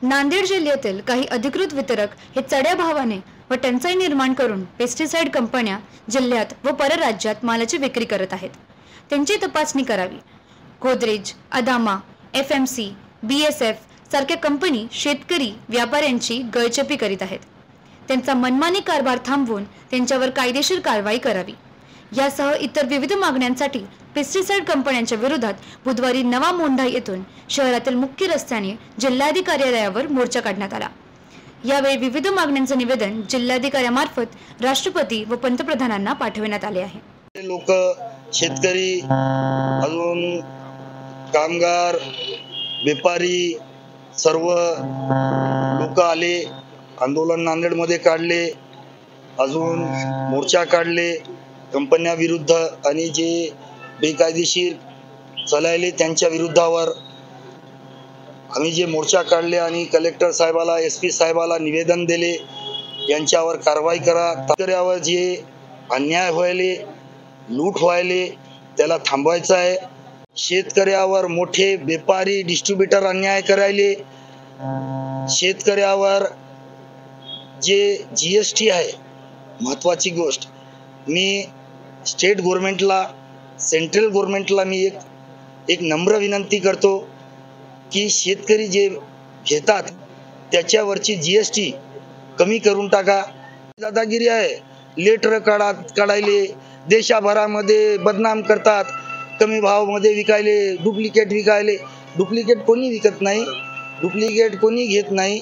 नांदेड जिल्ह्यातील काही अधिकृत वितरक हे चढ्या भावाने व टंचाई निर्माण करून पेस्टिसाइड कंपन्या जिल्ह्यात व परराज्यात मालाची विक्री करत आहेत। त्यांची तपासणी करावी। गोदरेज, अदामा, FMC, BSF सारख्या कंपनी शेतकरी व्यापाऱ्यांची गळचेपी करीत आहेत। त्यांचा मनमानी कारभार थांबवून त्यांच्यावर कायदेशीर कारवाई करावी। यासह इतर विविध मागण्यांसाठी पेस्टिसाइड कंपन्यांच्या विरोधात बुधवारी नवा मोंढा येथून शहरातील मुख्य रस्त्याने जिल्हाधिकारी कार्यालयावर मोर्चा काढण्यात आला। यावेळी विविध मागण्यांचे निवेदन जिल्हाधिकाऱ्यांमार्फत राष्ट्रपती व पंतप्रधानांना पाठविण्यात आले आहे। लोक शेतकरी अजून कामगार व्यापारी सर्व लोक आले, आंदोलन नांदेडमध्ये काढले, अजून मोर्चा काढले कंपन्या विरुद्ध आणि जे बेकायदेशीर चालले त्यांच्या विरुद्धावर आम्ही जे मोर्चा काढले आणि कलेक्टर साहेबाला SP साहेबाला निवेदन दिले यांच्यावर कारवाई करा। शेतकऱ्यावर जे अन्याय व्हायले, लूट व्हायले त्याला थांबवायचं आहे। शेतकऱ्यावर मोठे व्यापारी डिस्ट्रीब्युटर अन्याय करायले, शेतकऱ्यावर जे GST आहे महत्वाची गोष्ट, मी स्टेट गव्हर्नमेंटला सेंट्रल गव्हर्नमेंटला मी एक नम्र विनंती करतो की शेतकरी जे घेतात त्याच्यावरची GST कमी करून टाका। दादागिरी आहे, लेटर काढायले देशाभरामध्ये बदनाम करतात, कमी भावामध्ये विकायले, डुप्लिकेट विकायले। डुप्लिकेट कोणी विकत नाही, डुप्लिकेट कोणी घेत नाही।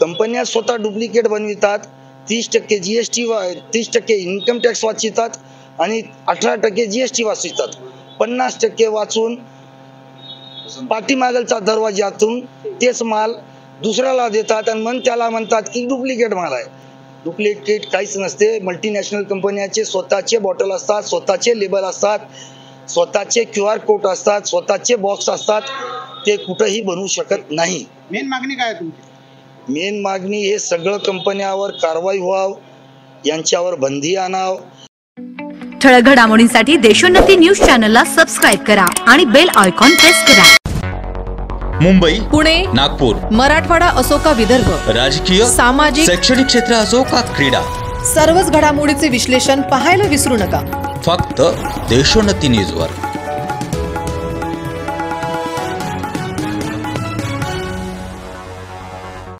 कंपन्या स्वतः डुप्लिकेट बनवितात, 30% GST 30% इन्कम टॅक्स वाचवितात आणि 18% GST वाचवितात। 50% वाचून पाठीमागलचा दरवाजातून तेच माल दुसऱ्याला देतात आणि मग त्याला म्हणतात की डुप्लिकेट माल आहे। डुप्लिकेट काहीच नसते। मल्टीनॅशनल कंपन्यांचे स्वतःचे बॉटल असतात, स्वतःचे लेबल असतात, स्वतःचे QR कोड असतात, स्वतःचे बॉक्स असतात, ते कुठेही बनवू शकत नाही। मेन मागणी काय आहे तुमची? मेन मागणी हे सगळं कंपन्यावर कारवाई व्हाव, यांच्यावर बंदी आणाव। ठळक घडामोडींसाठी देशोन्नती न्यूज चॅनलला सबस्क्राइब करा आणि बेल आयकॉन प्रेस करा। मुंबई, पुणे, नागपूर, मराठवाडा असो का विदर्भ, राजकीय, सामाजिक, शैक्षणिक क्षेत्र असो का क्रीडा, सर्वच घडामोडीचे विश्लेषण पाहायला विसरू नका। फक्त देशोन्नती न्यूजवर।